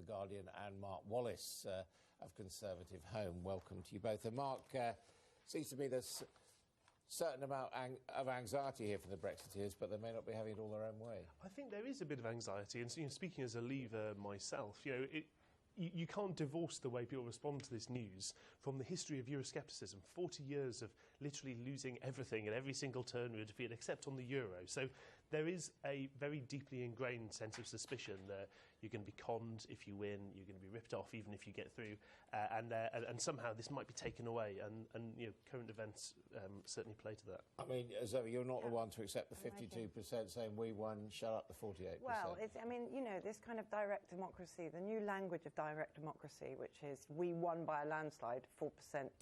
Guardian, and Mark Wallace of Conservative Home. Welcome to you both. And Mark, seems to me there's a certain amount of anxiety here for the Brexiteers, but they may not be having it all their own way. I think there is a bit of anxiety, and speaking as a Leaver myself, you can't divorce the way people respond to this news from the history of Euroscepticism. 40 years of literally losing everything at every single turn we were defeated, except on the euro. So there is a very deeply ingrained sense of suspicion that you're going to be conned if you win, you're going to be ripped off even if you get through, and somehow this might be taken away. And current events certainly play to that. I mean, Zoe, you're not the one to accept the 52% saying we won, shut up the 48%. Well, this kind of direct democracy, the new language of direct democracy, which is we won by a landslide, 4%,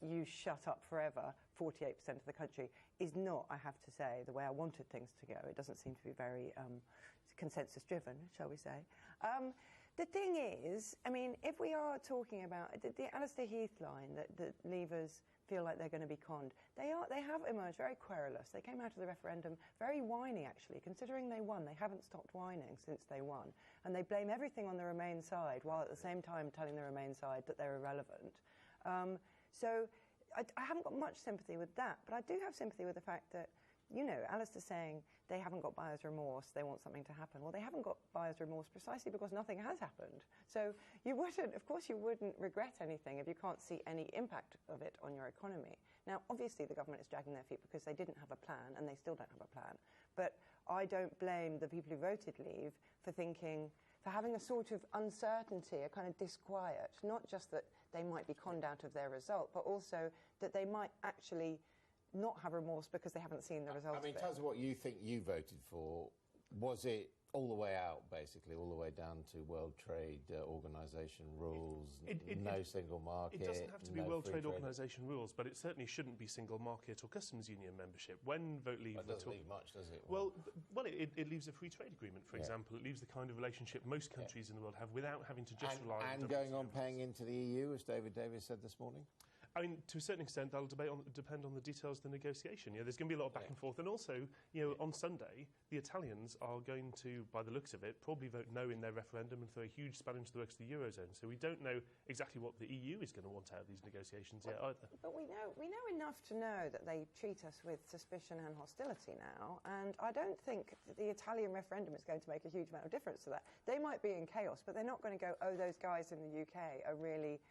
you shut up forever, 48% of the country, is not, I have to say, the way I wanted things to go. It doesn't seem to be very consensus-driven, shall we say. The thing is, I mean, if we are talking about the Alistair Heath line that Leavers feel like they're going to be conned, they have emerged very querulous. They came out of the referendum very whiny, actually. Considering they won, they haven't stopped whining since they won. And they blame everything on the Remain side, while at the same time telling the Remain side that they're irrelevant. So I haven't got much sympathy with that, but I do have sympathy with the fact that, Alistair's saying they haven't got buyer's remorse, they want something to happen. Well, they haven't got buyer's remorse precisely because nothing has happened. So of course you wouldn't regret anything if you can't see any impact of it on your economy. Now, obviously the government is dragging their feet because they didn't have a plan, and they still don't have a plan. But I don't blame the people who voted Leave for having a sort of uncertainty, a kind of disquiet, not just that they might be conned out of their result, but also that they might actually not have remorse because they haven't seen the results. I mean, in terms of what you think you voted for, was it all the way out, basically, all the way down to World Trade Organisation rules, no single market? It doesn't have to be World Trade Organisation rules, but it certainly shouldn't be single market or customs union membership. When Vote Leave... That doesn't leave much, does it? Well, it leaves a free trade agreement, for example. It leaves the kind of relationship most countries in the world have without having to just rely on... And going on paying into the EU, as David Davis said this morning? I mean, to a certain extent, that'll depend on the details of the negotiation. There's going to be a lot of back and forth. And also, on Sunday, the Italians are going to, by the looks of it, probably vote no in their referendum and throw a huge span into the works of the Eurozone. So we don't know exactly what the EU is going to want out of these negotiations yet either. But we know enough to know that they treat us with suspicion and hostility now. And I don't think that the Italian referendum is going to make a huge amount of difference to that. They might be in chaos, but they're not going to go, oh, those guys in the UK are really...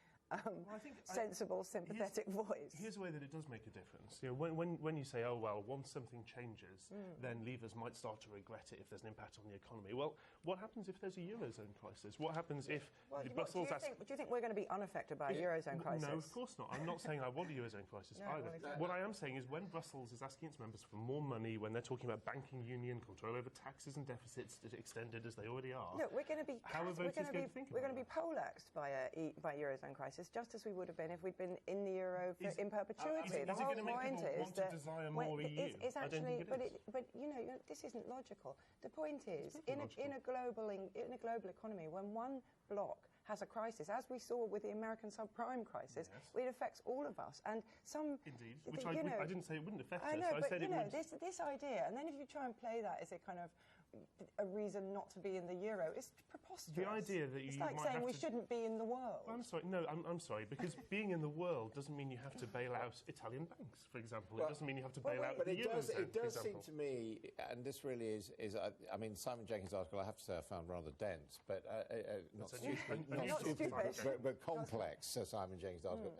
sensible, sympathetic voice. Here's a way that it does make a difference. When you say, oh, well, once something changes, then Leavers might start to regret it if there's an impact on the economy. Well, what happens if there's a Eurozone crisis? What happens if Brussels... Do you think we're going to be unaffected by a Eurozone crisis? No, of course not. I'm not saying I want a Eurozone crisis either. Exactly. What I am saying is when Brussels is asking its members for more money, when they're talking about banking union, control over taxes and deficits extended as they already are... Look, we're going to be... How are voters going to think about it? We're going to be poleaxed by Eurozone crisis, just as we would have been if we'd been in the euro in perpetuity. The whole point is that desire more EU? It's actually, but this isn't logical. The point is, in a global economy, when one bloc has a crisis, as we saw with the American subprime crisis, it affects all of us. And indeed, which I didn't say it wouldn't affect us. I said it would. This idea, and then if you try and play that as a kind of a reason not to be in the euro, it's preposterous. The idea that it's like saying we shouldn't be in the world. I'm sorry. No, I'm sorry, because being in the world doesn't mean you have to bail out Italian banks, for example. It doesn't mean you have to bail out the Eurozone, it does seem to me, and this really is I mean, Simon Jenkins' article, I have to say, I found rather dense, but not stupid, but complex, Simon Jenkins' article.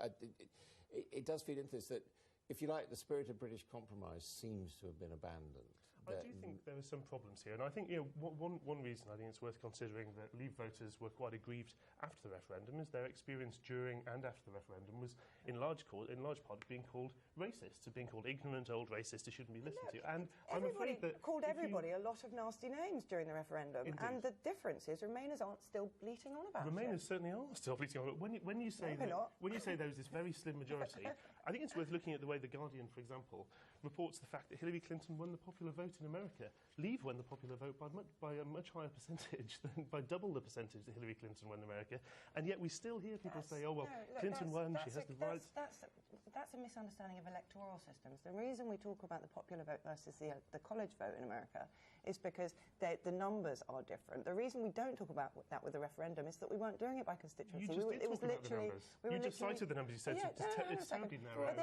It does feed into this that, if you like, the spirit of British compromise seems to have been abandoned. I do think there are some problems here, and I think one reason I think it's worth considering that Leave voters were quite aggrieved after the referendum is their experience during and after the referendum was in large part being called racist, being called ignorant old racist who shouldn't be listened to. And I'm afraid that called everybody a lot of nasty names during the referendum. Indeed. And the difference is Remainers aren't still bleating on about it. Remainers certainly are still bleating on it. When you say there was this very slim majority, I think it's worth looking at the way The Guardian, for example, reports the fact that Hillary Clinton won the popular vote vote in America leave when the popular vote by a much higher percentage, by double the percentage that Hillary Clinton won in America. And yet we still hear people say, oh, well, Clinton won, she has the right. That's a misunderstanding of electoral systems. The reason we talk about the popular vote versus the college vote in America is because the numbers are different. The reason we don't talk about that with the referendum is that we weren't doing it by constituency. You just did talk about the numbers. You just cited the numbers. You said it's totally narrow.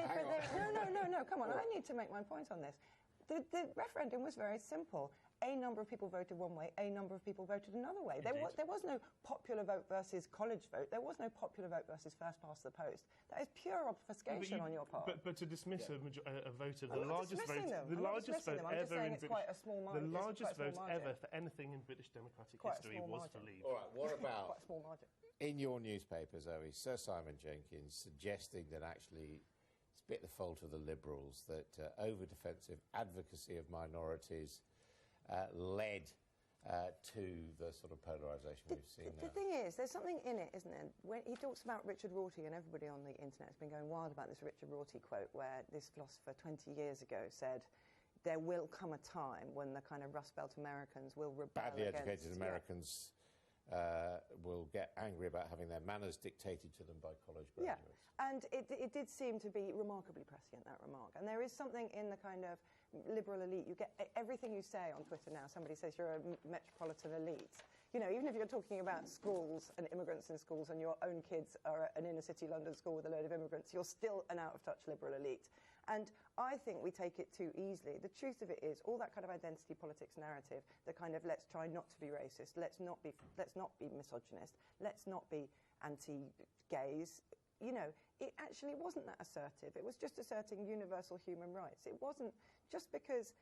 No, come on. I need to make my point on this. The referendum was very simple. A number of people voted one way, a number of people voted another way. There was no popular vote versus college vote. There was no popular vote versus first past the post. That is pure obfuscation on your part. But to dismiss a vote of the largest vote, the largest vote ever in the largest vote ever for anything in British democratic history was for Leave. All right, what about in your newspaper, Zoe, Sir Simon Jenkins suggesting that actually it's a bit the fault of the Liberals that over-defensive advocacy of minorities led to the sort of polarisation we've seen now. The thing is, there's something in it, isn't there? When he talks about Richard Rorty, and everybody on the internet has been going wild about this Richard Rorty quote, where this philosopher 20 years ago said, there will come a time when the kind of Rust Belt Americans will rebel Badly educated Americans will get angry about having their manners dictated to them by college graduates. Yeah, and it did seem to be remarkably prescient, that remark. And there is something in the kind of liberal elite. You get everything you say on Twitter now. Somebody says you're a metropolitan elite. You know, even if you're talking about schools and immigrants in schools and your own kids are at an inner-city London school with a load of immigrants, you're still an out-of-touch liberal elite. And I think we take it too easily. The truth of it is, all that kind of identity politics narrative, the kind of let's try not to be racist, let's not be misogynist, let's not be anti-gays, you know, it actually wasn't that assertive. It was just asserting universal human rights. It wasn't just because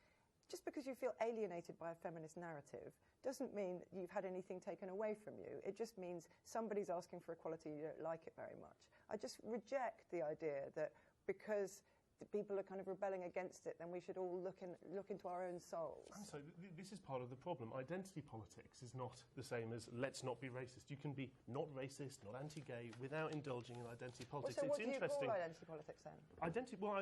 you feel alienated by a feminist narrative doesn't mean you've had anything taken away from you. It just means somebody's asking for equality, you don't like it very much. I just reject the idea that because people are kind of rebelling against it, then we should all look into our own souls. And so this is part of the problem. Identity politics is not the same as let's not be racist. You can be not racist, not anti-gay, without indulging in identity politics. Well, so what it's interesting. Do you call identity politics then?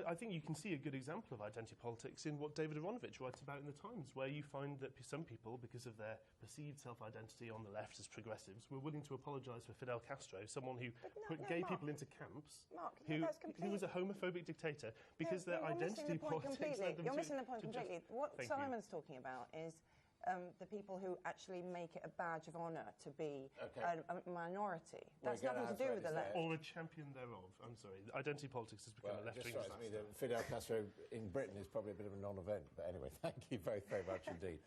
I think you can see a good example of identity politics in what David Aronovich writes about in The Times, where you find that some people, because of their perceived self-identity on the left as progressives, were willing to apologise for Fidel Castro, someone who put gay people into camps, who was a homophobic dictator, because their identity politics led them You're missing the point completely. What Simon's talking about is the people who actually make it a badge of honour to be a minority. That's nothing to do with the left. Or a champion thereof. I'm sorry. Identity politics has become a left-wing disaster. Me that Fidel Castro in Britain is probably a bit of a non-event. But anyway, thank you both very much indeed.